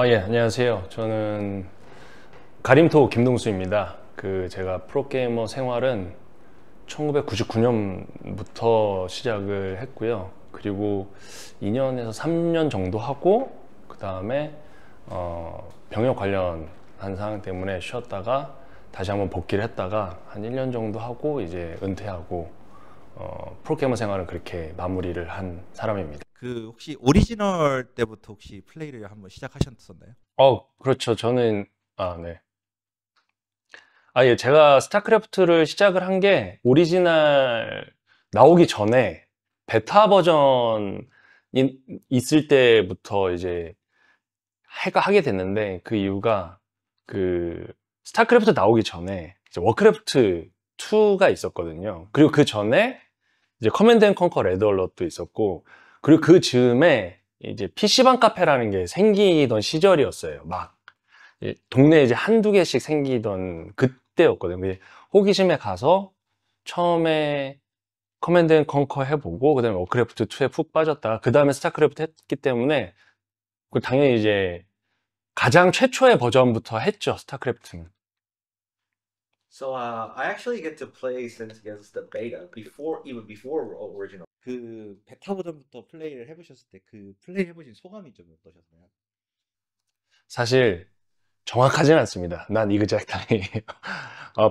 예, 안녕하세요. 저는 가림토 김동수입니다. 제가 프로게이머 생활은 1999년부터 시작을 했고요. 그리고 2년에서 3년 정도 하고, 그 다음에, 병역 관련한 상황 때문에 쉬었다가 다시 한번 복귀를 했다가 한 1년 정도 하고 이제 은퇴하고, 프로게이머 생활은 그렇게 마무리를 한 사람입니다. 그 혹시 오리지널 때부터 혹시 플레이를 한번 시작하셨었나요? 그렇죠. 네. 예, 제가 스타크래프트를 시작을 한 게 오리지널 나오기 전에 베타 버전 있을 때부터 이제 하게 됐는데 그 이유가 그 스타크래프트 나오기 전에 이제 워크래프트 2가 있었거든요. 그리고 그 전에 이제 커맨드 앤 컨커 레드 얼럿도 있었고, 그리고 그 즈음에 이제 PC방 카페라는 게 생기던 시절이었어요. 막 동네에 이제 한두 개씩 생기던 그때였거든요. 호기심에 가서 처음에 커맨드 앤 컨커 해보고, 그 다음에 워크래프트 2에 푹 빠졌다가, 그 다음에 스타크래프트 했기 때문에, 당연히 이제 가장 최초의 버전부터 했죠, 스타크래프트는. I actually get to play since against the beta before even before original. 그 베타 버전부터 플레이를 해보셨을 때 그 플레이 해보신 소감이 좀 어떠셨나요? 사실 정확하진 않습니다. 난 이그젝트하게.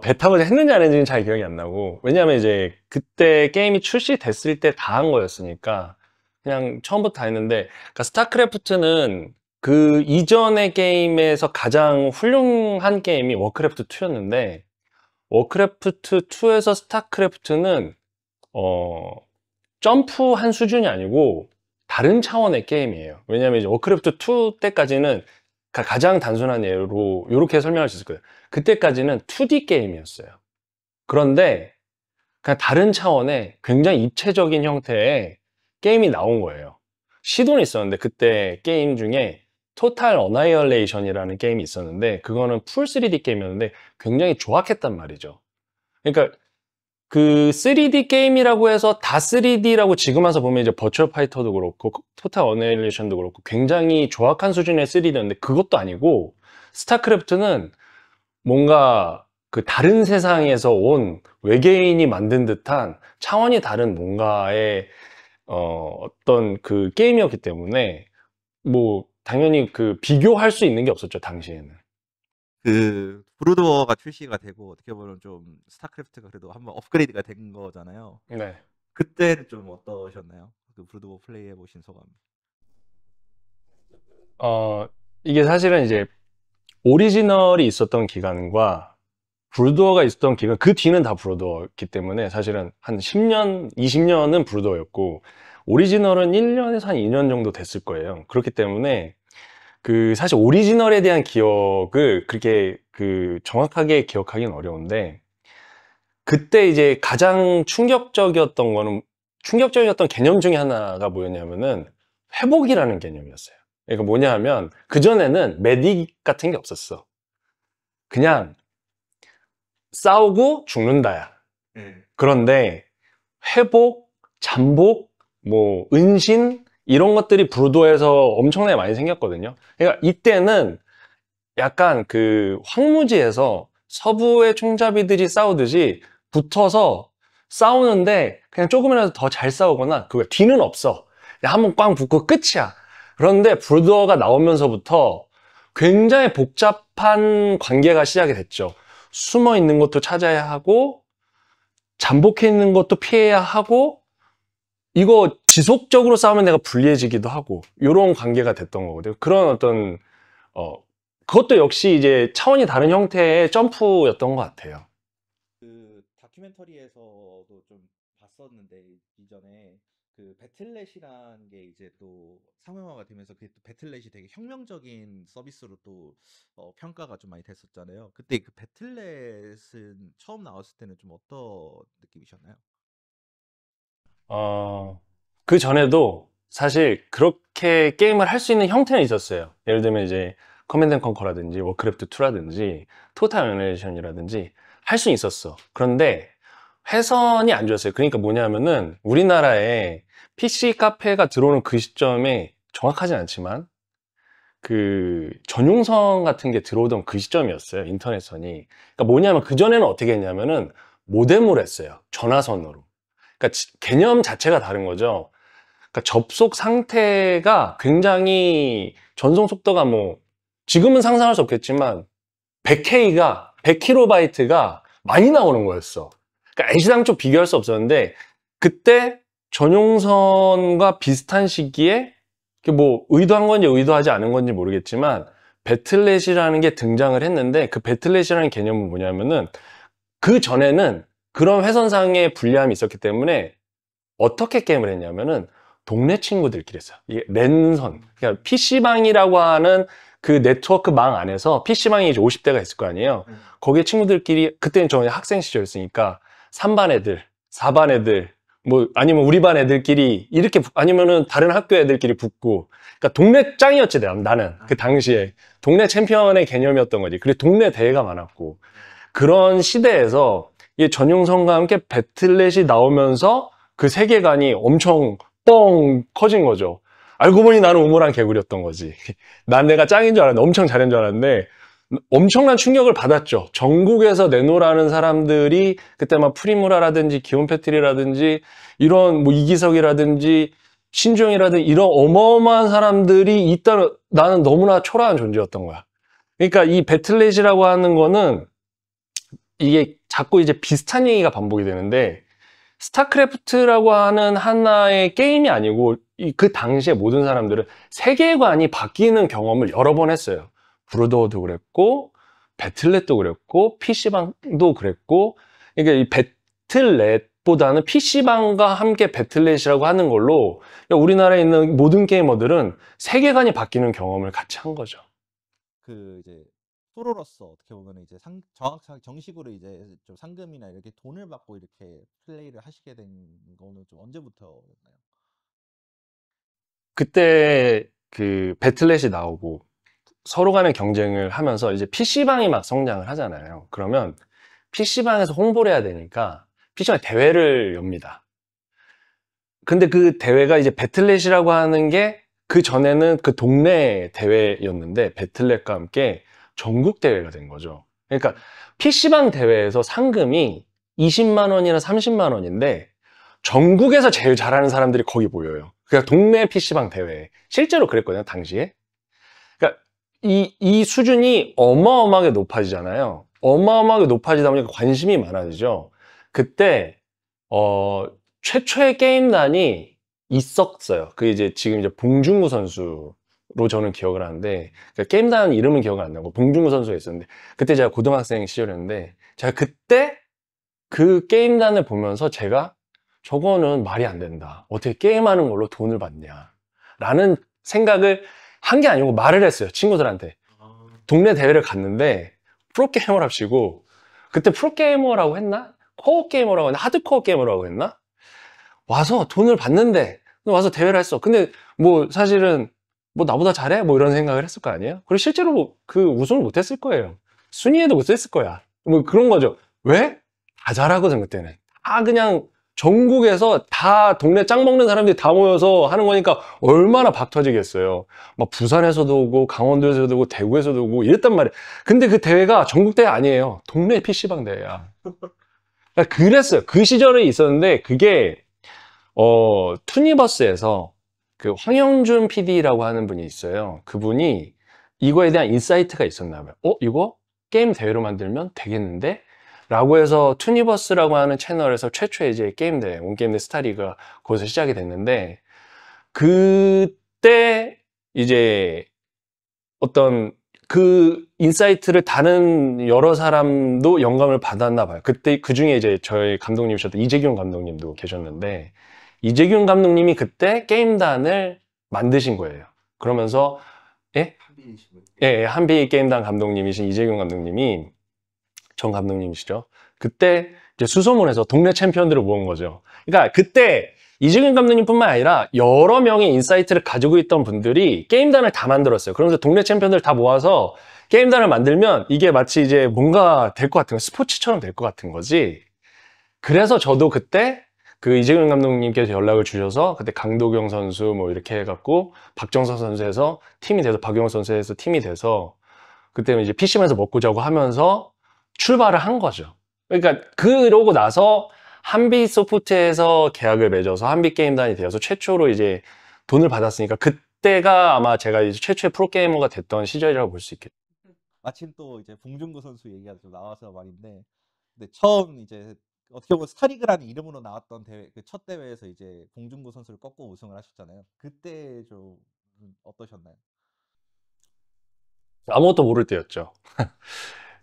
베타 버전 했는지 안 했는지는 잘 기억이 안 나고, 왜냐면 이제 그때 게임이 출시됐을 때 다 한 거였으니까 그냥 처음부터 다 했는데, 그러니까 스타크래프트는 그 이전의 게임에서 가장 훌륭한 게임이 워크래프트 2였는데, 워크래프트 2에서 스타크래프트는 점프한 수준이 아니고 다른 차원의 게임이에요. 왜냐면 이제 워크래프트 2 때까지는 가장 단순한 예로 이렇게 설명할 수 있을 거예요. 그때까지는 2D 게임이었어요. 그런데 그냥 다른 차원의 굉장히 입체적인 형태의 게임이 나온 거예요. 시도는 있었는데 그때 게임 중에 토탈 어나이얼레이션이라는 게임이 있었는데, 그거는 풀 3D 게임이었는데 굉장히 조악했단 말이죠. 그러니까 그 3D 게임이라고 해서 다 3D라고 지금 와서 보면 이제 버추얼 파이터도 그렇고 토탈 어네일레이션도 그렇고 굉장히 조악한 수준의 3D였는데, 그것도 아니고 스타크래프트는 뭔가 그 다른 세상에서 온 외계인이 만든 듯한 차원이 다른 뭔가의 어떤 그 게임이었기 때문에, 뭐 당연히 그 비교할 수 있는 게 없었죠, 당시에는. 그 브루드워가 출시가 되고 어떻게 보면 좀 스타크래프트가 그래도 한번 업그레이드가 된 거잖아요. 네. 그때는 좀 어떠셨나요? 그 브루드워 플레이 해보신 소감. 어, 이게 사실은 이제 오리지널이 있었던 기간과 브루더가 있었던 기간, 그 뒤는 다 브루더였기 때문에 사실은 한 10년, 20년은 브루더였고, 오리지널은 1년에서 한 2년 정도 됐을 거예요. 그렇기 때문에 그 사실 오리지널에 대한 기억을 그렇게 그 정확하게 기억하기는 어려운데, 그때 이제 가장 충격적이었던 개념 중에 하나가 뭐였냐면은 회복이라는 개념이었어요. 그러니까 뭐냐 하면 그전에는 메딕 같은 게 없었어. 그냥 싸우고 죽는다야. 그런데 회복, 잠복, 뭐 은신 이런 것들이 브루도에서 엄청나게 많이 생겼거든요. 그러니까 이때는 약간 그 황무지에서 서부의 총잡이들이 싸우듯이 붙어서 싸우는데, 그냥 조금이라도 더 잘 싸우거나 그거 뒤는 없어. 그냥 한번 꽝 붙고 끝이야. 그런데 브루더가 나오면서부터 굉장히 복잡한 관계가 시작이 됐죠. 숨어 있는 것도 찾아야 하고, 잠복해 있는 것도 피해야 하고, 이거 지속적으로 싸우면 내가 불리해지기도 하고, 이런 관계가 됐던 거거든요. 그런 어떤 어, 그것도 역시 이제 차원이 다른 형태의 점프였던 것 같아요. 그 다큐멘터리에서도 좀 봤었는데 이전에 그 배틀넷이라는 게 이제 또 상용화가 되면서 그게 또 배틀넷이 되게 혁명적인 서비스로 또 평가가 좀 많이 됐었잖아요. 그때 그 배틀넷은 처음 나왔을 때는 좀 어떤 느낌이셨나요? 어, 그 전에도 사실 그렇게 게임을 할 수 있는 형태는 있었어요. 예를 들면 이제 커맨드 앤 컨커라든지 워크래프트 2라든지 토탈 어네이션이라든지 할 수 있었어. 그런데 회선이 안 좋았어요. 그러니까 뭐냐면은 우리나라에 PC 카페가 들어오는 그 시점에, 정확하진 않지만 그 전용선 같은 게 들어오던 그 시점이었어요. 인터넷선이. 그러니까 뭐냐면 그전에는 어떻게 했냐면은 모뎀으로 했어요. 전화선으로. 그러니까 개념 자체가 다른 거죠. 그러니까 접속 상태가 굉장히 전송 속도가 뭐 지금은 상상할 수 없겠지만 100kb가 많이 나오는 거였어. 그러니까 애시당초 비교할 수 없었는데 그때 전용선과 비슷한 시기에 뭐 의도한 건지 의도하지 않은 건지 모르겠지만 배틀넷이라는 게 등장을 했는데 그 배틀넷이라는 개념은 뭐냐면은 그 전에는 그런 회선상의 불리함이 있었기 때문에 어떻게 게임을 했냐면은 동네 친구들끼리 했어요. 이게 랜선. 그러니까 PC방이라고 하는 그 네트워크 망 안에서 PC방이 이제 50대가 있을 거 아니에요. 거기에 친구들끼리, 그때는 저 학생 시절이었으니까 3반 애들, 4반 애들, 뭐 아니면 우리 반 애들끼리 이렇게 아니면은 다른 학교 애들끼리 붙고, 그러니까 동네 짱이었지 나는 그 당시에 동네 챔피언의 개념이었던 거지. 그리고 동네 대회가 많았고 그런 시대에서 이 전용선과 함께 배틀넷이 나오면서 그 세계관이 엄청 뻥 커진 거죠. 알고 보니 나는 우물한 개구리였던 거지. 난 내가 짱인 줄 알았는데, 엄청 잘한 줄 알았는데 엄청난 충격을 받았죠. 전국에서 내노라는 사람들이 그때 막 프리무라라든지 기온패트리라든지 이런 뭐 이기석이라든지 신주영이라든지 이런 어마어마한 사람들이 있다는, 나는 너무나 초라한 존재였던 거야. 그러니까 이 배틀넷이라고 하는 거는 이게 자꾸 이제 비슷한 얘기가 반복이 되는데 스타크래프트라고 하는 하나의 게임이 아니고 그 당시에 모든 사람들은 세계관이 바뀌는 경험을 여러 번 했어요. 브루더워도 그랬고 배틀넷도 그랬고 PC방도 그랬고, 그러니까 이 배틀넷보다는 PC방과 함께 배틀넷이라고 하는 걸로 우리나라에 있는 모든 게이머들은 세계관이 바뀌는 경험을 같이 한 거죠. 그 이제 프로로서 어떻게 보면 이제 정확하게 정식으로 이제 좀 상금이나 이렇게 돈을 받고 이렇게 플레이를 하시게 된 거는 좀 언제부터였나요? 그때 그 배틀넷이 나오고 서로 간의 경쟁을 하면서 이제 PC방이 막 성장을 하잖아요. 그러면 PC방에서 홍보를 해야 되니까 PC방에 대회를 엽니다. 근데 그 대회가 이제 배틀넷이라고 하는 게 그 전에는 그 동네 대회였는데 배틀넷과 함께 전국 대회가 된 거죠. 그러니까 PC방 대회에서 상금이 20만 원이나 30만 원인데 전국에서 제일 잘하는 사람들이 거기 모여요. 그러니까 동네 PC방 대회. 실제로 그랬거든요, 당시에. 그러니까 이 수준이 어마어마하게 높아지잖아요. 어마어마하게 높아지다 보니까 관심이 많아지죠. 그때 최초의 게임단이 있었어요. 그 이제 지금 이제 봉중구 선수로 저는 기억을 하는데, 그러니까 게임단 이름은 기억은 안 나고 봉중구 선수가 있었는데 그때 제가 고등학생 시절이었는데 제가 그때 그 게임단을 보면서 제가 저거는 말이 안 된다. 어떻게 게임하는 걸로 돈을 받냐. 라는 생각을 한 게 아니고 말을 했어요. 친구들한테. 동네 대회를 갔는데 프로게이머랍시고, 그때 프로게이머라고 했나? 코어 게이머라고 했나? 하드코어 게이머라고 했나? 와서 돈을 받는데 와서 대회를 했어. 근데 뭐 사실은 뭐 나보다 잘해? 뭐 이런 생각을 했을 거 아니에요? 그리고 실제로 그 우승을 못 했을 거예요. 순위에도 못 했을 거야. 뭐 그런 거죠. 왜? 다 잘하거든 그때는. 다 그냥 전국에서 다 동네 짱 먹는 사람들이 다 모여서 하는 거니까 얼마나 박 터지겠어요. 막 부산에서도 오고 강원도에서도 오고 대구에서도 오고 이랬단 말이에요. 근데 그 대회가 전국 대회 아니에요. 동네 PC방 대회야. 그러니까 그랬어요. 그 시절에 있었는데 그게 투니버스에서 그 황영준 PD라고 하는 분이 있어요. 그분이 이거에 대한 인사이트가 있었나 봐요. 이거 게임 대회로 만들면 되겠는데? 라고 해서 투니버스라고 하는 채널에서 최초의 이제 게임 대회, 온게임 대 스타리그가 거기서 시작이 됐는데, 그때 이제 어떤 그 인사이트를 다른 여러 사람도 영감을 받았나 봐요. 그때 그 중에 이제 저희 감독님이셨던 이재균 감독님도 계셨는데, 이재균 감독님이 그때 게임단을 만드신 거예요. 그러면서 한비 게임단 감독님이신 이재균 감독님이, 전 감독님이시죠. 그때 이제 수소문해서 동네 챔피언들을 모은 거죠. 그러니까 그때 이재균 감독님뿐만 아니라 여러 명의 인사이트를 가지고 있던 분들이 게임단을 다 만들었어요. 그러면서 동네 챔피언들 다 모아서 게임단을 만들면 이게 마치 이제 뭔가 될 것 같은 거, 스포츠처럼 될 것 같은 거지. 그래서 저도 그때 그 이재근 감독님께서 연락을 주셔서 그때 강도경 선수 뭐 이렇게 해갖고 박정석 선수에서 팀이 돼서 박용호 선수에서 팀이 돼서 그때 이제 PC방에서 먹고 자고 하면서 출발을 한 거죠. 그러니까 그러고 나서 한빛 소프트에서 계약을 맺어서 한빛 게임단이 되어서 최초로 이제 돈을 받았으니까 그때가 아마 제가 이제 최초의 프로게이머가 됐던 시절이라고 볼 수 있겠죠. 마침 또 이제 봉준구 선수 얘기가 좀 나와서 말인데, 근데 처음 이제 어떻게 보면 스타리그라는 이름으로 나왔던 대회, 그 첫 대회에서 이제 봉준구 선수를 꺾고 우승을 하셨잖아요. 그때 좀 어떠셨나요? 아무것도 모를 때였죠.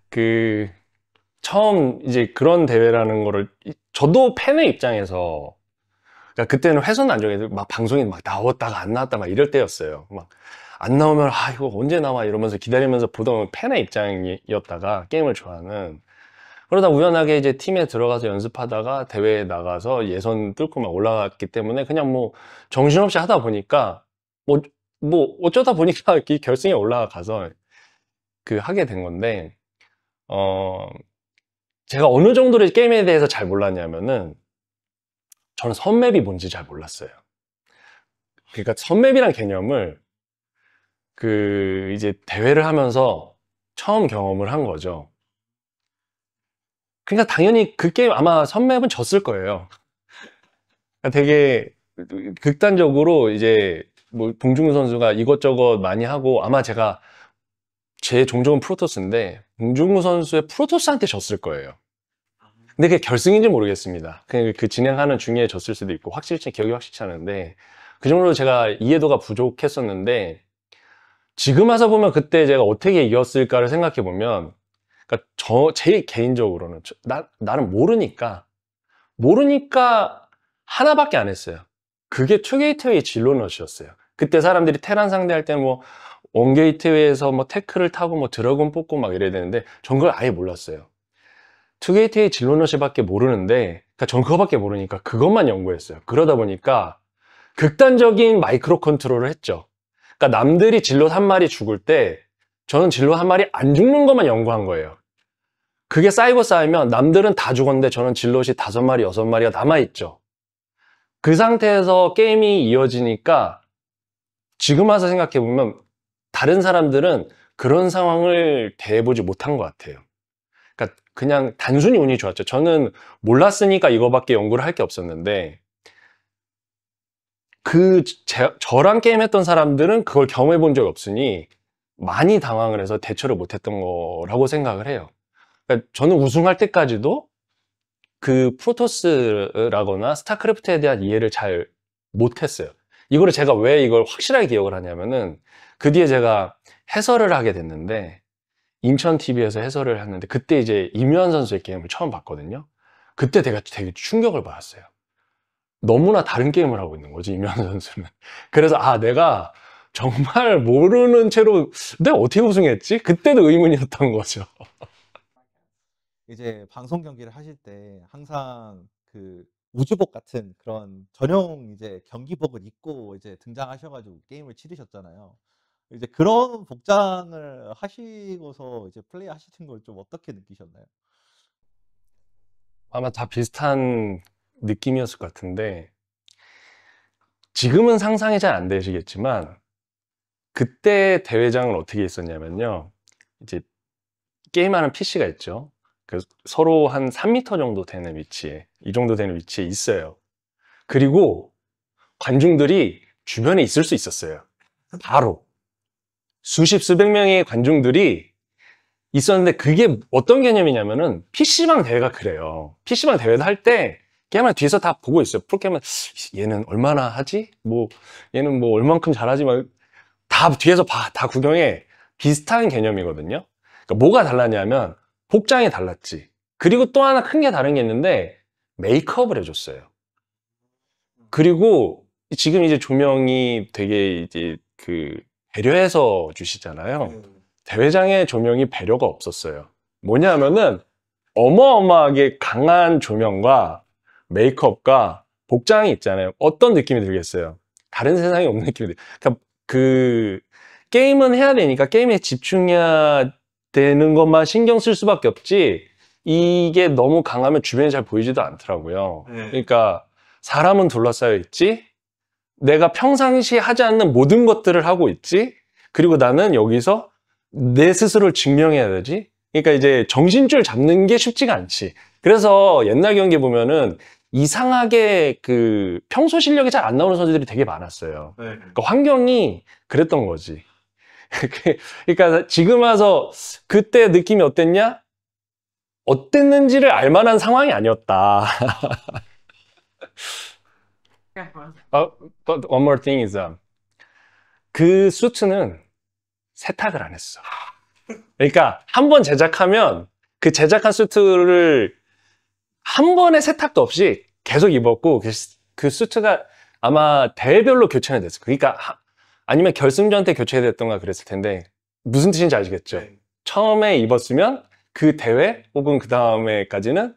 그 처음 이제 그런 대회라는 거를 저도 팬의 입장에서 그러니까 그때는 훼손 안정해서 막 방송이 막 나왔다가 안 나왔다 막 이럴 때였어요. 막 안 나오면 아 이거 언제 나와 이러면서 기다리면서 보던 팬의 입장이었다가 게임을 좋아하는 그러다 우연하게 이제 팀에 들어가서 연습하다가 대회에 나가서 예선 뚫고 막 올라갔기 때문에 그냥 뭐 정신없이 하다 보니까 뭐 어쩌다 보니까 이 결승에 올라가서 그 하게 된 건데 제가 어느 정도로 게임에 대해서 잘 몰랐냐면은 저는 선맵이 뭔지 잘 몰랐어요. 그러니까 선맵이란 개념을 그 이제 대회를 하면서 처음 경험을 한 거죠. 그러니까 당연히 그 게임 아마 선맵은 졌을 거예요. 그러니까 되게 극단적으로 이제 뭐 봉중근 선수가 이것저것 많이 하고 아마 제가 제 종족은 프로토스인데 봉중근 선수의 프로토스한테 졌을 거예요. 근데 그게 결승인지 모르겠습니다. 그 진행하는 중에 졌을 수도 있고 기억이 확실치 않은데 그 정도로 제가 이해도가 부족했었는데 지금 와서 보면 그때 제가 어떻게 이겼을까를 생각해 보면 그러니까 제 개인적으로는 나는 모르니까 하나밖에 안 했어요. 그게 투게이트웨이 진로넛이었어요. 그때 사람들이 테란 상대할 때는 뭐 원게이트웨이에서 뭐 태클을 타고 뭐 드래곤 뽑고 막 이래야 되는데 전 그걸 아예 몰랐어요. 투게이트웨이 진로넛이밖에 모르는데 그러니까 전 그거밖에 모르니까 그것만 연구했어요. 그러다 보니까 극단적인 마이크로 컨트롤을 했죠. 그러니까 남들이 질럿 한 마리 죽을 때 저는 질럿 한 마리 안 죽는 것만 연구한 거예요. 그게 쌓이면 남들은 다 죽었는데 저는 질럿이 5마리, 6마리가 남아있죠. 그 상태에서 게임이 이어지니까 지금 와서 생각해보면 다른 사람들은 그런 상황을 대해보지 못한 것 같아요. 그러니까 그냥 단순히 운이 좋았죠. 저는 몰랐으니까 이거밖에 연구를 할 게 없었는데 저랑 게임했던 사람들은 그걸 경험해 본 적이 없으니 많이 당황을 해서 대처를 못했던 거라고 생각을 해요. 그러니까 저는 우승할 때까지도 그 프로토스라거나 스타크래프트에 대한 이해를 잘 못했어요. 이거를 제가 왜 이걸 확실하게 기억을 하냐면은 그 뒤에 제가 해설을 하게 됐는데 인천 TV에서 해설을 했는데 그때 이제 임요한 선수의 게임을 처음 봤거든요. 그때 되게 충격을 받았어요. 너무나 다른 게임을 하고 있는 거지, 임요한 선수는. 그래서 내가 정말 모르는 채로 내가 어떻게 우승했지? 그때도 의문이었던 거죠. 이제 방송 경기를 하실 때 항상 그 우주복 같은 그런 전용 이제 경기복을 입고 이제 등장하셔가지고 게임을 치르셨잖아요. 이제 그런 복장을 하시고서 이제 플레이 하시는 걸 좀 어떻게 느끼셨나요? 아마 다 비슷한 느낌이었을 것 같은데 지금은 상상이 잘 안 되시겠지만 그때 대회장을 어떻게 했었냐면요. 이제 게임하는 PC가 있죠. 서로 한 3m 정도 되는 위치에, 이 정도 되는 위치에 있어요. 그리고 관중들이 주변에 있을 수 있었어요. 바로 수백 명의 관중들이 있었는데 그게 어떤 개념이냐면은 PC방 대회가 그래요. PC방 대회도 할 때 게임을 뒤에서 다 보고 있어요. 프로게이머는 얘는 얼마나 하지? 뭐 얘는 뭐 얼만큼 잘하지? 막 다 뒤에서 다 구경해. 비슷한 개념이거든요. 그러니까 뭐가 달랐냐면 복장이 달랐지. 그리고 또 하나 큰 게 다른 게 있는데 메이크업을 해줬어요. 그리고 지금 이제 조명이 되게 이제 배려해서 주시잖아요. 대회장의 조명이 배려가 없었어요. 뭐냐면은 어마어마하게 강한 조명과 메이크업과 복장이 있잖아요. 어떤 느낌이 들겠어요? 다른 세상에 없는 느낌이 들어요. 그러니까 게임은 해야 되니까 게임에 집중해야 되는 것만 신경 쓸 수밖에 없지 이게 너무 강하면 주변이 잘 보이지도 않더라고요. 그러니까 사람은 둘러싸여 있지, 내가 평상시 하지 않는 모든 것들을 하고 있지, 그리고 나는 여기서 내 스스로를 증명해야 되지. 그러니까 이제 정신줄 잡는 게 쉽지가 않지. 그래서 옛날 경기 보면은 이상하게 그 평소 실력이 잘 안 나오는 선수들이 되게 많았어요. 네. 그러니까 환경이 그랬던 거지. 그러니까 지금 와서 그때 느낌이 어땠냐? 어땠는지를 알 만한 상황이 아니었다. But one more thing is, 그 수트는 세탁을 안 했어. 그러니까 한 번 제작하면 그 제작한 수트를 한 번의 세탁도 없이 계속 입었고, 그 수트가 아마 대회별로 교체가 됐어. 그러니까 아니면 결승전 때 교체됐던가 그랬을 텐데, 무슨 뜻인지 아시겠죠? 네. 처음에 입었으면 그 대회 혹은 그 다음에까지는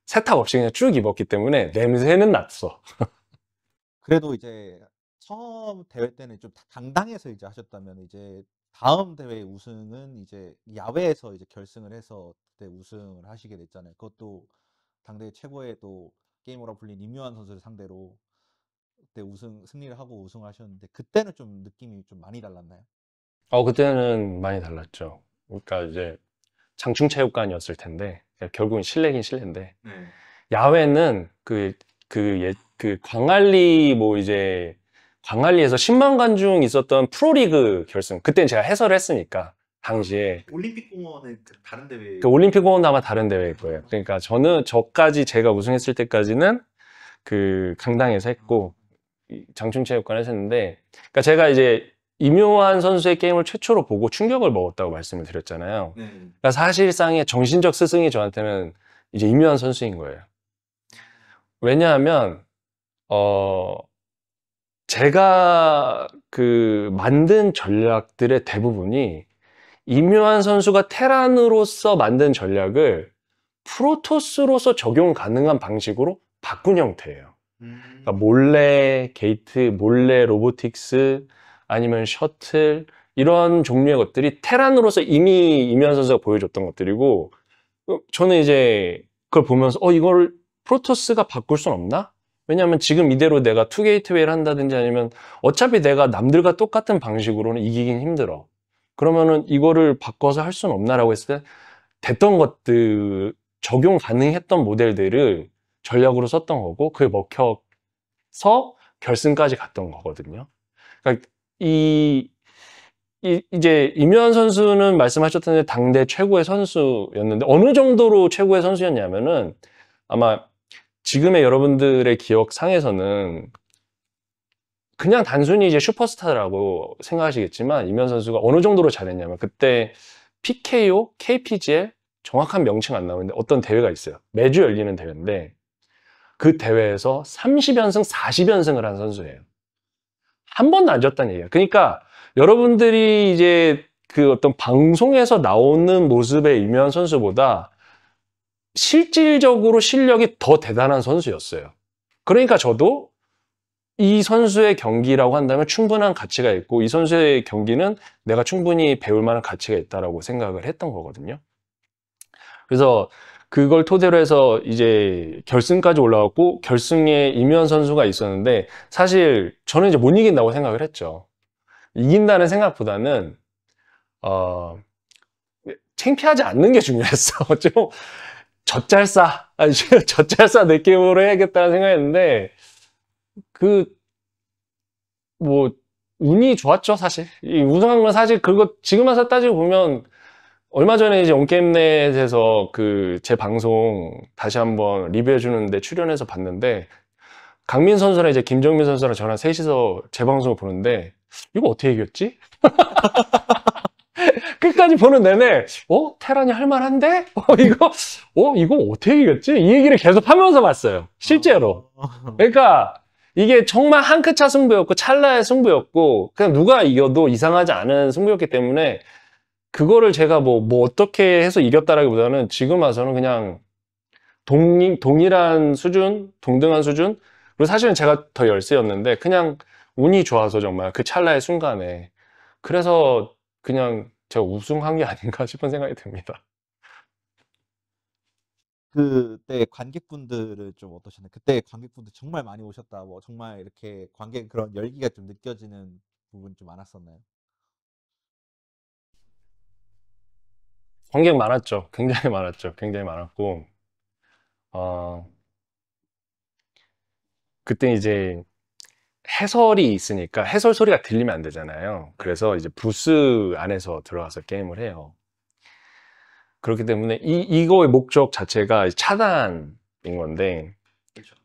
세탁 없이 그냥 쭉 입었기 때문에 냄새는 났어. 그래도 이제 처음 대회 때는 좀 당당해서 이제 하셨다면, 이제 다음 대회 우승은 이제 야외에서 이제 결승을 해서 그때 우승을 하시게 됐잖아요. 그것도 당대 최고의 또 게이머라 불린 임요한 선수를 상대로 그때 승리를 하고 우승을 하셨는데, 그때는 좀 느낌이 좀 많이 달랐나요? 그때는 많이 달랐죠. 그러니까 이제 장충체육관이었을 텐데, 결국은 실내긴 실내인데, 네. 야외는 그 광안리 광안리에서 10만 관중 있었던 프로리그 결승. 그때는 제가 해설을 했으니까 당시에 올림픽 공원은 다른 대회. 그 올림픽 공원도 아마 다른 대회일 거예요. 그러니까 저까지 제가 우승했을 때까지는 그 강당에서 했고 장충체육관에서 했는데, 그러니까 제가 이제 임요한 선수의 게임을 최초로 보고 충격을 먹었다고 말씀을 드렸잖아요. 네. 그러니까 사실상의 정신적 스승이 저한테는 이제 임요한 선수인 거예요. 왜냐하면 제가 그 만든 전략들의 대부분이 임요한 선수가 테란으로서 만든 전략을 프로토스로서 적용 가능한 방식으로 바꾼 형태예요. 그러니까 몰래 게이트, 몰래 로보틱스, 아니면 셔틀, 이런 종류의 것들이 테란으로서 이미 임요한 선수가 보여줬던 것들이고, 저는 이제 그걸 보면서 이걸 프로토스가 바꿀 순 없나? 왜냐하면 지금 이대로 내가 투 게이트웨이를 한다든지 아니면 어차피 내가 남들과 똑같은 방식으로는 이기긴 힘들어. 그러면은 이거를 바꿔서 할 수는 없나라고 했을 때 됐던 것들, 적용 가능했던 모델들을 전략으로 썼던 거고, 그게 먹혀서 결승까지 갔던 거거든요. 그러니까 이제 임요한 선수는 말씀하셨던 대로 당대 최고의 선수였는데, 어느 정도로 최고의 선수였냐면은 아마 지금의 여러분들의 기억상에서는 그냥 단순히 이제 슈퍼스타라고 생각하시겠지만, 임요한 선수가 어느 정도로 잘했냐면, 그때 PKO, KPGL, 정확한 명칭 안 나오는데 어떤 대회가 있어요. 매주 열리는 대회인데 그 대회에서 30연승, 40연승을 한 선수예요. 한 번도 안 졌다는 얘기예요. 그러니까 여러분들이 이제 그 어떤 방송에서 나오는 모습의 임요한 선수보다 실질적으로 실력이 더 대단한 선수였어요. 그러니까 저도 이 선수의 경기라고 한다면 충분한 가치가 있고, 이 선수의 경기는 내가 충분히 배울 만한 가치가 있다라고 생각을 했던 거거든요. 그래서 그걸 토대로 해서 이제 결승까지 올라갔고, 결승에 임요한 선수가 있었는데, 사실 저는 이제 못 이긴다고 생각을 했죠. 이긴다는 생각보다는 창피하지 않는 게 중요했어. 좀 젖잘싸, 젖잘싸 느낌으로 해야겠다는 생각했는데, 뭐 운이 좋았죠, 사실. 이 우승한 건 사실 그거 지금 와서 따지고 보면, 얼마 전에 이제 온게임넷에서 그 제 방송 다시 한번 리뷰해 주는데 출연해서 봤는데, 강민 선수랑 이제 김정민 선수랑 저랑 셋이서 제 방송을 보는데, 이거 어떻게 이겼지? 끝까지 보는 내내 테란이 할만한데? 이거 어떻게 이겼지? 이 얘기를 계속 하면서 봤어요, 실제로. 그러니까 이게 정말 한 끗 차 승부였고 찰나의 승부였고, 그냥 누가 이겨도 이상하지 않은 승부였기 때문에, 그거를 제가 뭐 어떻게 해서 이겼다라기보다는 지금 와서는 그냥 동일한 수준, 동등한 수준. 그리고 사실은 제가 더 열세였는데 그냥 운이 좋아서 정말 그 찰나의 순간에, 그래서 그냥 제가 우승한 게 아닌가 싶은 생각이 듭니다. 그때 관객분들은 좀 어떠셨나요? 그때 관객분들 정말 많이 오셨다. 뭐 정말 이렇게 관객 그런 열기가 좀 느껴지는 부분 좀 많았었나요? 관객 많았죠. 굉장히 많았죠. 굉장히 많았고, 어, 그때 이제 해설이 있으니까 해설 소리가 들리면 안 되잖아요. 그래서 이제 부스 안에서 들어가서 게임을 해요. 그렇기 때문에 이거의 목적 자체가 차단인 건데, 그렇죠.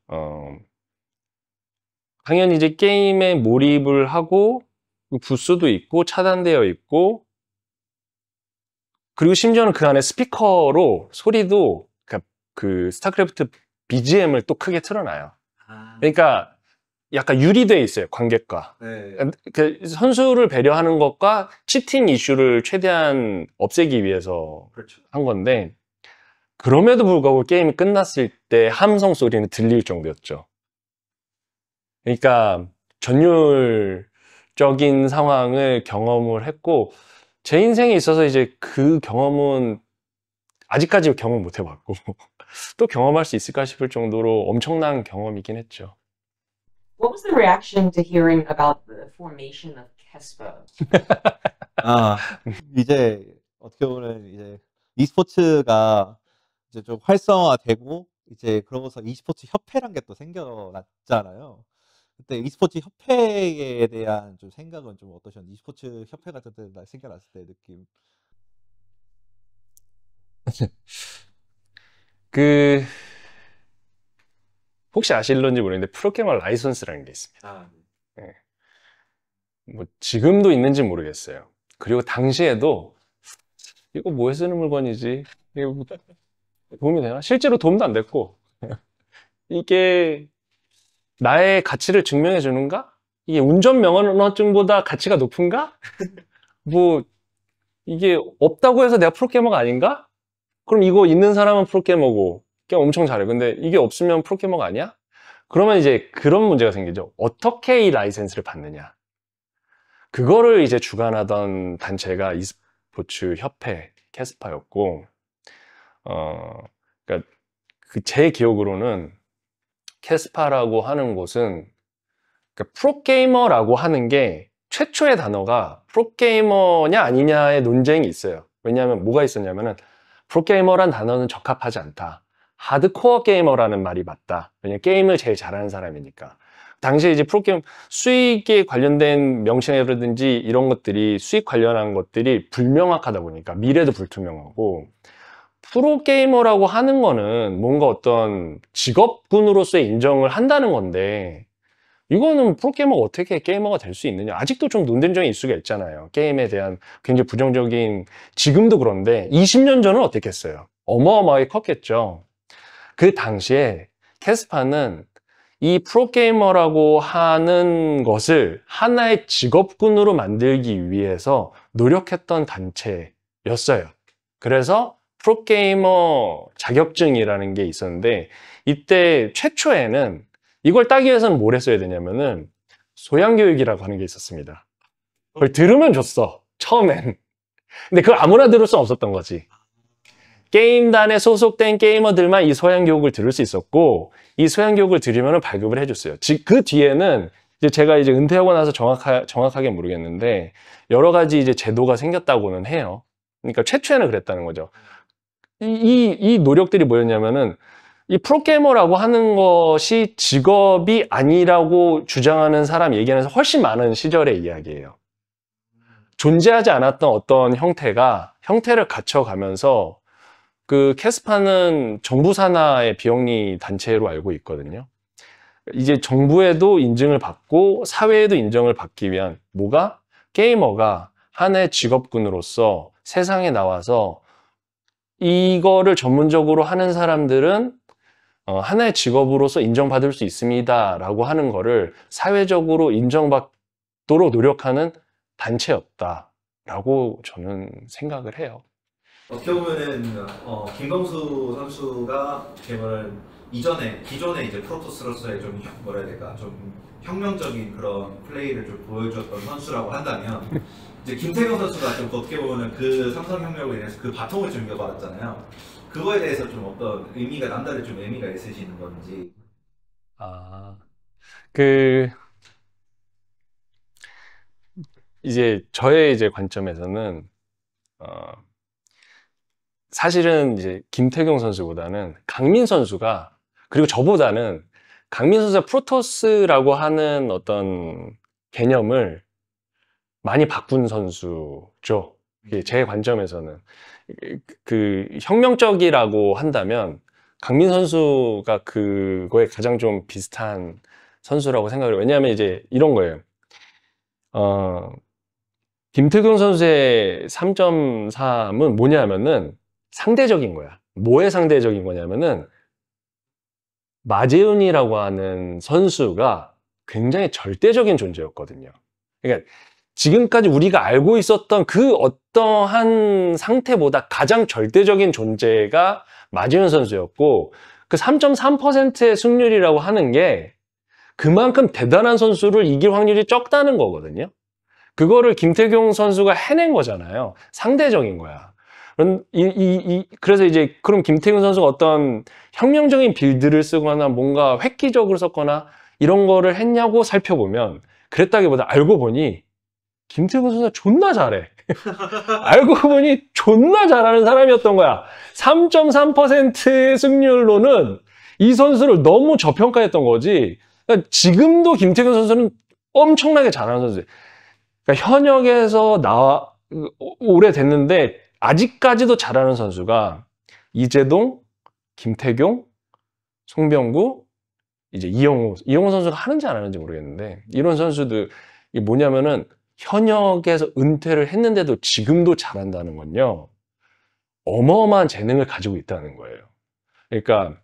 당연히 이제 게임에 몰입을 하고, 부스도 있고, 차단되어 있고, 그리고 심지어는 그 안에 스피커로 소리도, 그 스타크래프트 BGM을 또 크게 틀어놔요. 아, 그러니까 약간 유리되어 있어요, 관객과. 네. 그 선수를 배려하는 것과 치팅 이슈를 최대한 없애기 위해서 그렇죠. 한 건데, 그럼에도 불구하고 게임이 끝났을 때 함성 소리는 들릴 정도였죠. 그러니까 전율적인 상황을 경험을 했고, 제 인생에 있어서 이제 그 경험은 아직까지 경험 못 해봤고, 또 경험할 수 있을까 싶을 정도로 엄청난 경험이긴 했죠. What was the reaction to hearing about the formation of KESPA? 아, 이제 어떻게 보면 이제 e스포츠가 이제 좀 활성화되고 이제 그러고서 e스포츠 협회란 게 또 생겨났잖아요. 그때 e스포츠 협회에 대한 좀 생각은 좀 어떠셨는지 e스포츠 협회가 생겨났을 때 느낌. 그 혹시 아실런지 모르겠는데 프로게이머 라이선스라는 게 있습니다. 아, 네. 뭐 지금도 있는지 모르겠어요. 그리고 당시에도 이거 뭐에 쓰는 물건이지? 이거 뭐 도움이 되나? 실제로 도움도 안 됐고, 이게 나의 가치를 증명해 주는가? 이게 운전면허증보다 가치가 높은가? 뭐 이게 없다고 해서 내가 프로게이머가 아닌가? 그럼 이거 있는 사람은 프로게이머고 게임 엄청 잘해. 근데 이게 없으면 프로게이머가 아니야? 그러면 이제 그런 문제가 생기죠. 어떻게 이 라이센스를 받느냐? 그거를 이제 주관하던 단체가 e스포츠 협회 캐스파였고, 그러니까 제 기억으로는 캐스파라고 하는 곳은, 그러니까 프로게이머라고 하는 게 최초의 단어가 프로게이머냐 아니냐의 논쟁이 있어요. 왜냐하면 뭐가 있었냐면은 프로게이머란 단어는 적합하지 않다. 하드코어 게이머라는 말이 맞다. 왜냐면 게임을 제일 잘하는 사람이니까. 당시에 이제 프로게임 수익에 관련된 명칭이라든지 이런 것들이 수익 관련한 것들이 불명확하다 보니까 미래도 불투명하고, 프로게이머라고 하는 거는 뭔가 어떤 직업군으로서의 인정을 한다는 건데, 이거는 프로게이머가 어떻게 게이머가 될 수 있느냐. 아직도 좀 논쟁적인 이슈가 있잖아요. 게임에 대한 굉장히 부정적인, 지금도 그런데 20년 전은 어떻게 했어요? 어마어마하게 컸겠죠. 그 당시에 캐스파는 이 프로게이머라고 하는 것을 하나의 직업군으로 만들기 위해서 노력했던 단체였어요. 그래서 프로게이머 자격증이라는 게 있었는데, 이때 최초에는 이걸 따기 위해서는 뭘 했어야 되냐면은 소양교육이라고 하는 게 있었습니다. 그걸 들으면 줬어, 처음엔. 근데 그걸 아무나 들을 수는 없었던 거지. 게임단에 소속된 게이머들만 이 소양교육을 들을 수 있었고, 이 소양교육을 들으면 발급을 해줬어요. 그 뒤에는 이제 제가 이제 은퇴하고 나서 정확하게 모르겠는데, 여러 가지 이제 제도가 생겼다고는 해요. 그러니까 최초에는 그랬다는 거죠. 이 노력들이 뭐였냐면은, 이 프로게이머라고 하는 것이 직업이 아니라고 주장하는 사람 얘기하면서 훨씬 많은 시절의 이야기예요. 존재하지 않았던 어떤 형태를 갖춰가면서, 그 캐스파는 정부 산하의 비영리 단체로 알고 있거든요. 이제 정부에도 인증을 받고 사회에도 인정을 받기 위한 게이머가 하나의 직업군으로서 세상에 나와서 이거를 전문적으로 하는 사람들은 하나의 직업으로서 인정받을 수 있습니다 라고 하는 거를 사회적으로 인정받도록 노력하는 단체였다라고 저는 생각을 해요. 어떻게 보면은 김동수 선수가 어떻게 보면 기존에 이제 프로토스로서의 좀 뭐라 해야 될까, 좀 혁명적인 그런 플레이를 좀 보여줬던 선수라고 한다면, 이제 김태경 선수가 좀 어떻게 보면은 그 삼성혁명으로 인해서 그 바통을 좀 이어받았잖아요. 그거에 대해서 좀 어떤 의미가 남다른 좀 의미가 있으시는 건지. 아, 그 이제 저의 이제 관점에서는 어, 사실은 이제 김태경 선수보다는 강민 선수가, 그리고 저보다는 강민 선수가 프로토스라고 하는 어떤 개념을 많이 바꾼 선수죠. 이게 제 관점에서는 그 혁명적이라고 한다면 강민 선수가 그거에 가장 좀 비슷한 선수라고 생각을 해요. 왜냐하면 이제 이런 거예요. 김태경 선수의 3.3은 뭐냐면은 상대적인 거야. 뭐에 상대적인 거냐면은 마재윤이라고 하는 선수가 굉장히 절대적인 존재였거든요. 그러니까 지금까지 우리가 알고 있었던 그 어떠한 상태보다 가장 절대적인 존재가 마재윤 선수였고, 그 3.3%의 승률이라고 하는 게 그만큼 대단한 선수를 이길 확률이 적다는 거거든요. 그거를 김태경 선수가 해낸 거잖아요. 상대적인 거야. 그래서 이제 그럼 김태균 선수가 어떤 혁명적인 빌드를 쓰거나 뭔가 획기적으로 썼거나 이런 거를 했냐고 살펴보면 그랬다기보다 알고 보니 김태균 선수가 존나 잘해. 알고 보니 존나 잘하는 사람이었던 거야. 3.3%의 승률로는 이 선수를 너무 저평가했던 거지. 그러니까 지금도 김태균 선수는 엄청나게 잘하는 선수예요. 그러니까 현역에서 오래됐는데 아직까지도 잘하는 선수가 이재동, 김태경, 송병구, 이제 이영호 선수가 하는지 안 하는지 모르겠는데, 이런 선수들 뭐냐면은 현역에서 은퇴를 했는데도 지금도 잘한다는 건요, 어마어마한 재능을 가지고 있다는 거예요. 그러니까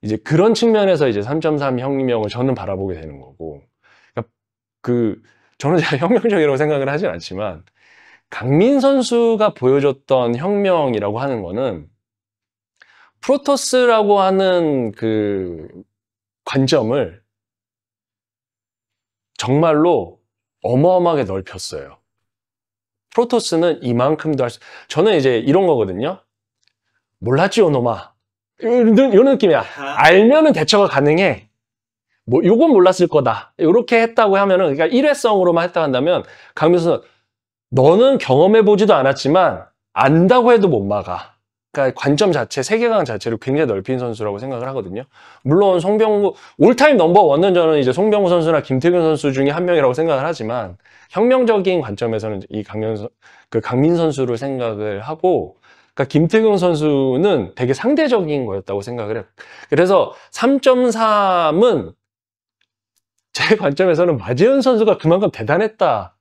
이제 그런 측면에서 이제 3.3 혁명을 저는 바라보게 되는 거고, 그러니까 저는 제가 혁명적이라고 생각을 하진 않지만 강민 선수가 보여줬던 혁명이라고 하는 거는 프로토스라고 하는 그 관점을 정말로 어마어마하게 넓혔어요. 프로토스는 이만큼도 저는 이제 이런 거거든요. 몰랐지요, 놈아. 이런 느낌이야. 알면은 대처가 가능해. 뭐 요건 몰랐을 거다. 이렇게 했다고 하면은, 그러니까 일회성으로만 했다 한다면 강민 선수는 너는 경험해보지도 않았지만 안다고 해도 못 막아. 그러니까 관점 자체, 세계관 자체를 굉장히 넓힌 선수라고 생각을 하거든요. 물론 송병구, 올타임 넘버원은 저는 이제 송병구 선수나 김태균 선수 중에 한 명이라고 생각을 하지만 혁명적인 관점에서는 이 강민 선수를 생각을 하고, 그러니까 김태균 선수는 되게 상대적인 거였다고 생각을 해요. 그래서 3.3은 제 관점에서는 마재현 선수가 그만큼 대단했다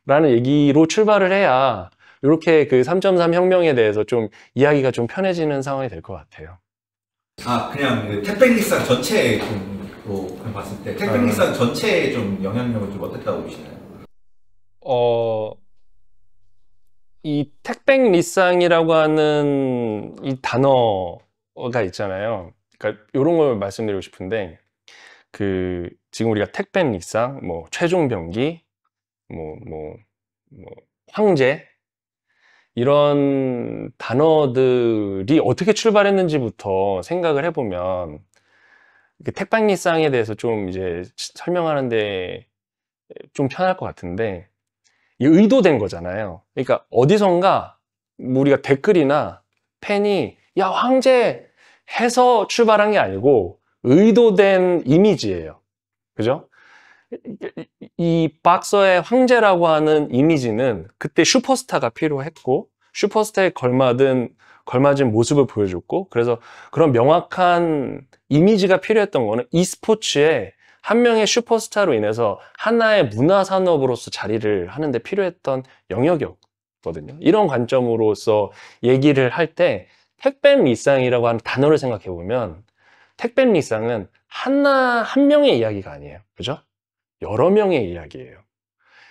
라는 얘기로 출발을 해야 이렇게 그 3.3 혁명에 대해서 좀 이야기가 좀 편해지는 상황이 될 것 같아요. 그냥 그 택배일상 전체에 좀 봤을 때 택배일상 전체에 좀 영향력을 좀 어땠다고 보시나요? 이 택배일상이라고 하는 이 단어가 있잖아요. 그러니까 이런 걸 말씀드리고 싶은데, 지금 우리가 택배일상, 뭐 최종 병기, 뭐 황제, 이런 단어들이 어떻게 출발했는지부터 생각을 해보면 택배일상에 대해서 좀 이제 설명하는데 좀 편할 것 같은데, 이 의도된 거잖아요. 그러니까 어디선가 우리가 댓글이나 팬이 야 황제 해서 출발한 게 아니고 의도된 이미지예요. 그죠? 이 박서의 황제라고 하는 이미지는 그때 슈퍼스타가 필요했고, 슈퍼스타에 걸맞은 모습을 보여줬고, 그래서 그런 명확한 이미지가 필요했던 거는 e스포츠에 한 명의 슈퍼스타로 인해서 하나의 문화산업으로서 자리를 하는데 필요했던 영역이었거든요. 이런 관점으로서 얘기를 할 때 택배일상이라고 하는 단어를 생각해 보면, 택배일상은 한 명의 이야기가 아니에요. 그죠? 여러 명의 이야기예요.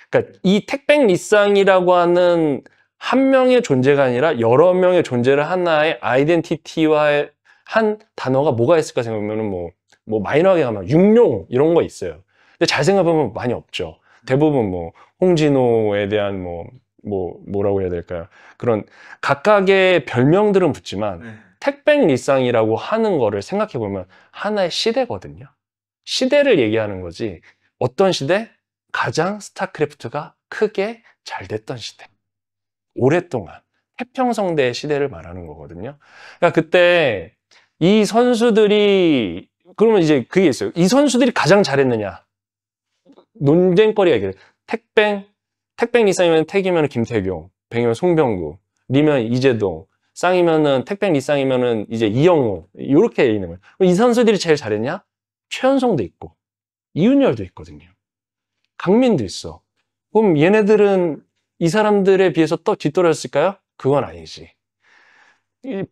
그러니까 이 택배일상이라고 하는 한 명의 존재가 아니라 여러 명의 존재를 하나의 아이덴티티화 한 단어가 뭐가 있을까 생각하면 뭐 마이너하게 가면 육룡 이런 거 있어요. 근데 잘 생각해보면 많이 없죠. 대부분 뭐 홍진호에 대한 뭐라고 해야 될까요? 그런 각각의 별명들은 붙지만 택백 리쌍이라고 하는 거를 생각해 보면 하나의 시대거든요. 시대를 얘기하는 거지. 어떤 시대? 가장 스타크래프트가 크게 잘 됐던 시대. 오랫동안 태평성대의 시대를 말하는 거거든요. 그러니까 그때 이 선수들이 그러면 이제 그게 있어요. 이 선수들이 가장 잘했느냐? 논쟁거리가 이게 택백 리쌍이면 택이면 김태경, 백이면 송병구, 리면 이재동, 쌍이면은 택백 리쌍이면은 이제 이영호 이렇게 있는 거예요. 그럼 이 선수들이 제일 잘했냐? 최연성도 있고 이윤열도 있거든요. 강민도 있어. 그럼 얘네들은 이 사람들에 비해서 또 뒤떨어졌을까요? 그건 아니지.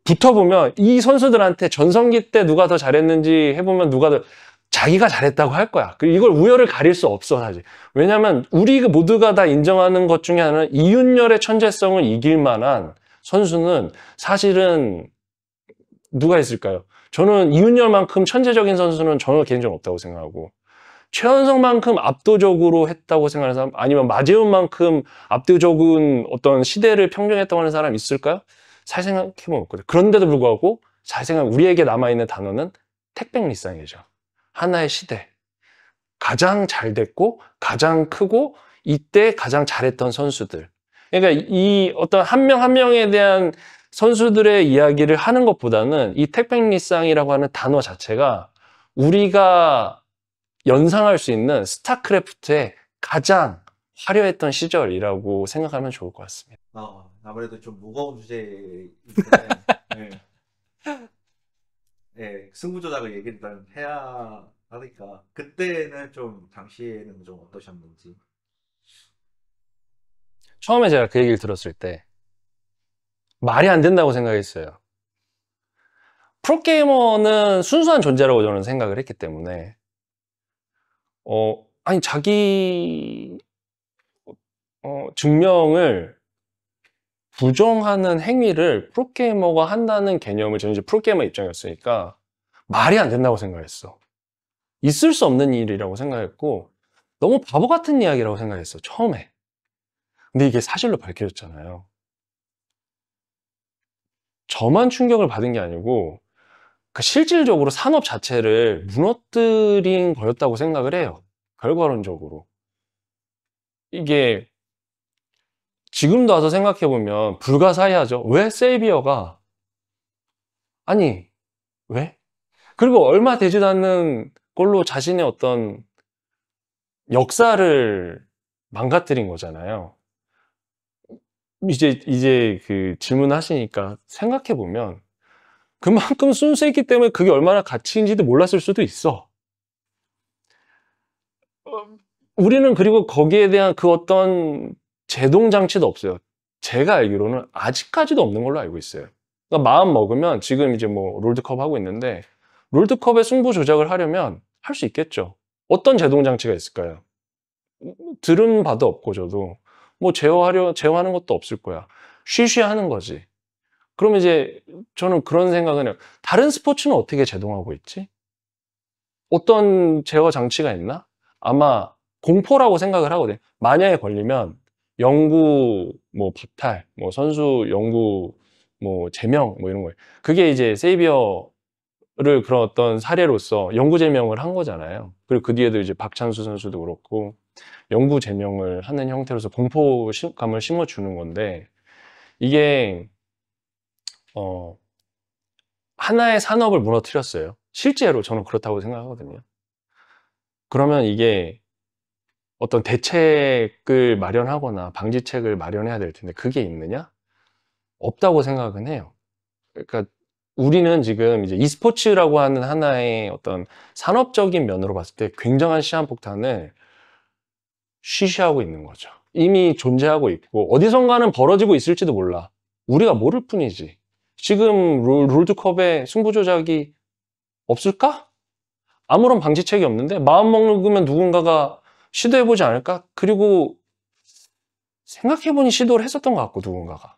붙어보면 이 선수들한테 전성기 때 누가 더 잘했는지 해보면 누가 더 자기가 잘했다고 할 거야. 이걸 우열을 가릴 수 없어 사실. 왜냐하면 우리 모두가 다 인정하는 것 중에 하나는 이윤열의 천재성을 이길 만한 선수는 사실은 누가 있을까요? 저는 이윤열만큼 천재적인 선수는 저는 개인적으로 없다고 생각하고 최연성만큼 압도적으로 했다고 생각하는 사람 아니면 마재훈만큼 압도적인 어떤 시대를 평정했다고 하는 사람 있을까요? 잘 생각해보면 없거든요. 그런데도 불구하고 잘 생각하면 우리에게 남아있는 단어는 택백리쌍이죠. 하나의 시대. 가장 잘 됐고 가장 크고 이때 가장 잘했던 선수들. 그러니까 이 어떤 한 명 한 명에 대한 선수들의 이야기를 하는 것보다는 이 택백리쌍이라고 하는 단어 자체가 우리가 연상할 수 있는 스타크래프트의 가장 화려했던 시절이라고 생각하면 좋을 것 같습니다. 아무래도 좀 무거운 주제이기 때문에 네, 승부 조작을 얘기를 해야 하니까 그때는 좀 당시에는 좀 어떠셨는지. 처음에 제가 그 얘기를 들었을 때 말이 안 된다고 생각했어요. 프로게이머는 순수한 존재라고 저는 생각을 했기 때문에 아니 자기 증명을 부정하는 행위를 프로게이머가 한다는 개념을 저는 이제 프로게이머 입장이었으니까 말이 안 된다고 생각했어. 있을 수 없는 일이라고 생각했고 너무 바보 같은 이야기라고 생각했어 처음에. 근데 이게 사실로 밝혀졌잖아요. 저만 충격을 받은 게 아니고 실질적으로 산업 자체를 무너뜨린 거였다고 생각을 해요. 결과론적으로. 이게 지금도 와서 생각해보면 불가사의하죠. 왜 세이비어가 아니 왜? 그리고 얼마 되지도 않는 걸로 자신의 어떤 역사를 망가뜨린 거잖아요. 이제 그 질문하시니까 생각해보면 그만큼 순수했기 때문에 그게 얼마나 가치인지도 몰랐을 수도 있어. 우리는 그리고 거기에 대한 그 어떤 제동 장치도 없어요. 제가 알기로는 아직까지도 없는 걸로 알고 있어요. 그러니까 마음 먹으면 지금 이제 뭐 롤드컵 하고 있는데 롤드컵의 승부 조작을 하려면 할 수 있겠죠. 어떤 제동 장치가 있을까요? 들은 바도 없고 저도 뭐 제어하는 것도 없을 거야. 쉬쉬하는 거지. 그러면 이제 저는 그런 생각은 해요. 다른 스포츠는 어떻게 제동하고 있지? 어떤 제어 장치가 있나? 아마 공포라고 생각을 하거든요. 만약에 걸리면 영구 뭐 박탈, 뭐 선수 영구 뭐 제명 뭐 이런 거예요. 그게 이제 세이비어를 그런 어떤 사례로서 영구 제명을 한 거잖아요. 그리고 그 뒤에도 이제 박찬수 선수도 그렇고 영구 제명을 하는 형태로서 공포감을 심어주는 건데 이게 하나의 산업을 무너뜨렸어요. 실제로 저는 그렇다고 생각하거든요. 그러면 이게 어떤 대책을 마련하거나 방지책을 마련해야 될 텐데 그게 있느냐? 없다고 생각은 해요. 그러니까 우리는 지금 이제 e스포츠라고 하는 하나의 어떤 산업적인 면으로 봤을 때 굉장한 시한폭탄을 쉬쉬하고 있는 거죠. 이미 존재하고 있고 어디선가는 벌어지고 있을지도 몰라. 우리가 모를 뿐이지. 지금 롤드컵에 승부 조작이 없을까? 아무런 방지책이 없는데 마음먹으면 누군가가 시도해보지 않을까? 그리고 생각해보니 시도를 했었던 것 같고 누군가가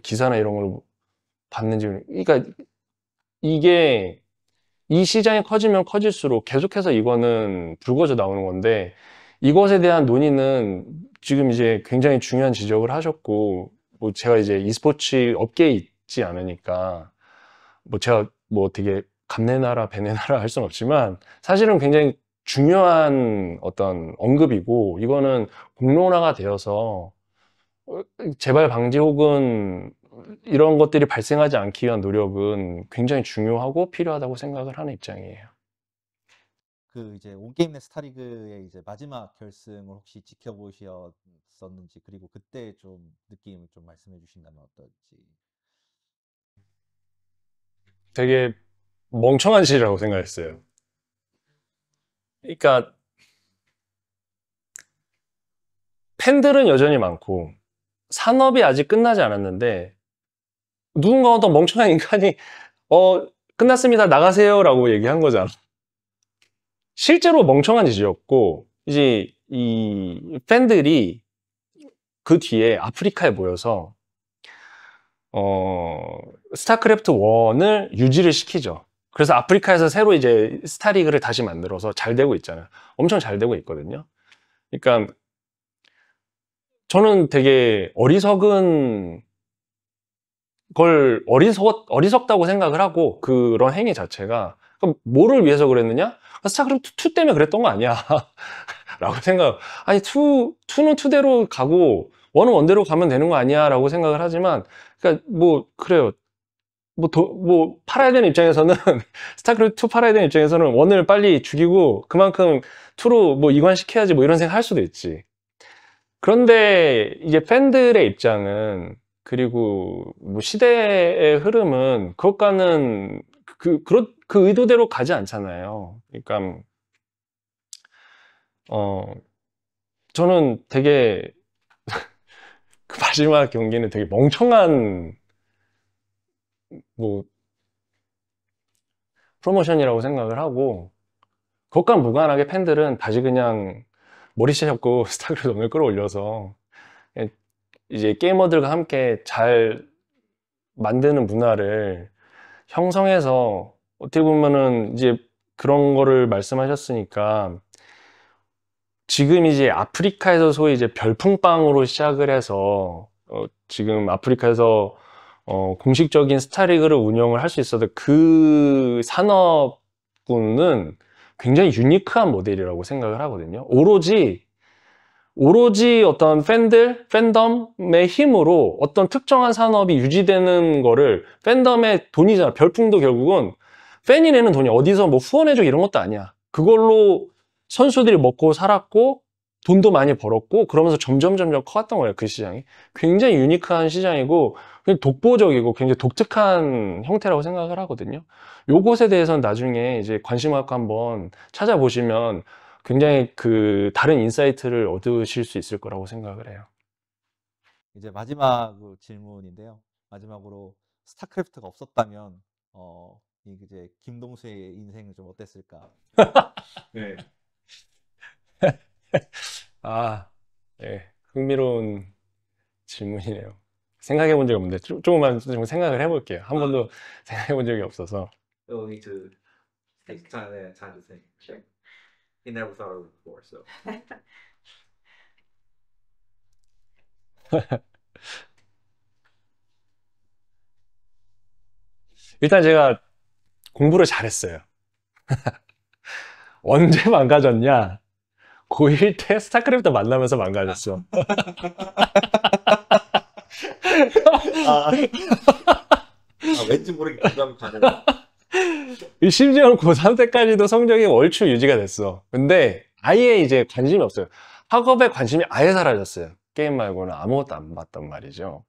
기사나 이런 걸 봤는지. 그러니까 이게 이 시장이 커지면 커질수록 계속해서 이거는 불거져 나오는 건데 이것에 대한 논의는 지금 이제 굉장히 중요한 지적을 하셨고 뭐 제가 이제 e스포츠 업계에 있지 않으니까 뭐 제가 뭐 되게 감내나라 배내나라 할 수는 없지만 사실은 굉장히 중요한 어떤 언급이고 이거는 공론화가 되어서 재발 방지 혹은 이런 것들이 발생하지 않기 위한 노력은 굉장히 중요하고 필요하다고 생각을 하는 입장이에요. 그 이제 온게임넷 스타리그의 이제 마지막 결승을 혹시 지켜보셨었는지 그리고 그때 좀 느낌을 좀 말씀해 주신다면 어떨지. 되게 멍청한 짓이라고 생각했어요. 그러니까 팬들은 여전히 많고 산업이 아직 끝나지 않았는데 누군가 어떤 멍청한 인간이 끝났습니다 나가세요 라고 얘기한 거잖아. 실제로 멍청한 짓이었고 이제 이 팬들이 그 뒤에 아프리카에 모여서 스타크래프트 1을 유지를 시키죠. 그래서 아프리카에서 새로 이제 스타리그를 다시 만들어서 잘 되고 있잖아요. 엄청 잘 되고 있거든요. 그러니까 저는 되게 어리석은 걸 어리석다고 생각을 하고 그런 행위 자체가 그럼 뭐를 위해서 그랬느냐? 스타크래프트 2 때문에 그랬던 거 아니야 라고 생각. 아니 2는 2대로 가고 1은 1대로 가면 되는 거 아니야 라고 생각을 하지만 그러니까 뭐 그래요. 뭐 팔아야 되는 입장에서는 스타크래프트 2 팔아야 되는 입장에서는 1을 빨리 죽이고 그만큼 2로 뭐 이관시켜야지 뭐 이런 생각 할 수도 있지. 그런데 이제 팬들의 입장은 그리고 뭐 시대의 흐름은 그것과는 그 의도대로 가지 않잖아요. 그러니까 저는 되게 그 마지막 경기는 되게 멍청한 뭐 프로모션이라고 생각을 하고 그것과 무관하게 팬들은 다시 그냥 머리채 잡고 스타크래프트 오늘 끌어올려서 이제 게이머들과 함께 잘 만드는 문화를 형성해서 어떻게 보면은 이제 그런 거를 말씀하셨으니까 지금 이제 아프리카에서 소위 이제 별풍빵으로 시작을 해서 지금 아프리카에서 공식적인 스타리그를 운영을 할 수 있어도 그 산업군은 굉장히 유니크한 모델이라고 생각을 하거든요. 오로지 어떤 팬덤의 힘으로 어떤 특정한 산업이 유지되는 거를 팬덤의 돈이잖아. 별풍도 결국은 팬이 내는 돈이 어디서 뭐 후원해주고 이런 것도 아니야. 그걸로 선수들이 먹고 살았고 돈도 많이 벌었고 그러면서 점점 커갔던 거예요. 그 시장이. 굉장히 유니크한 시장이고 독보적이고 굉장히 독특한 형태라고 생각을 하거든요. 요것에 대해서는 나중에 이제 관심 갖고 한번 찾아보시면 굉장히 그 다른 인사이트를 얻으실 수 있을 거라고 생각을 해요. 이제 마지막 질문인데요. 마지막으로 스타크래프트가 없었다면 이제 김동수의 인생은 좀 어땠을까? 네. 네. 흥미로운 질문이네요. 생각해 본 적이 없는데 조금만 좀 생각을 해볼게요. 한 번도 생각해 본 적이 없어서. You'll need to take time to think. Sure. He never thought of it before, so. 일단 제가 공부를 잘했어요. 언제 망가졌냐? 고1 때 스타크래프트 만나면서 망가졌어. 왠지 모르게 공감 가는. 심지어 고3 때까지도 성적이 얼추 유지가 됐어. 근데 아예 이제 관심이 없어요. 학업에 관심이 아예 사라졌어요. 게임 말고는 아무것도 안 봤단 말이죠.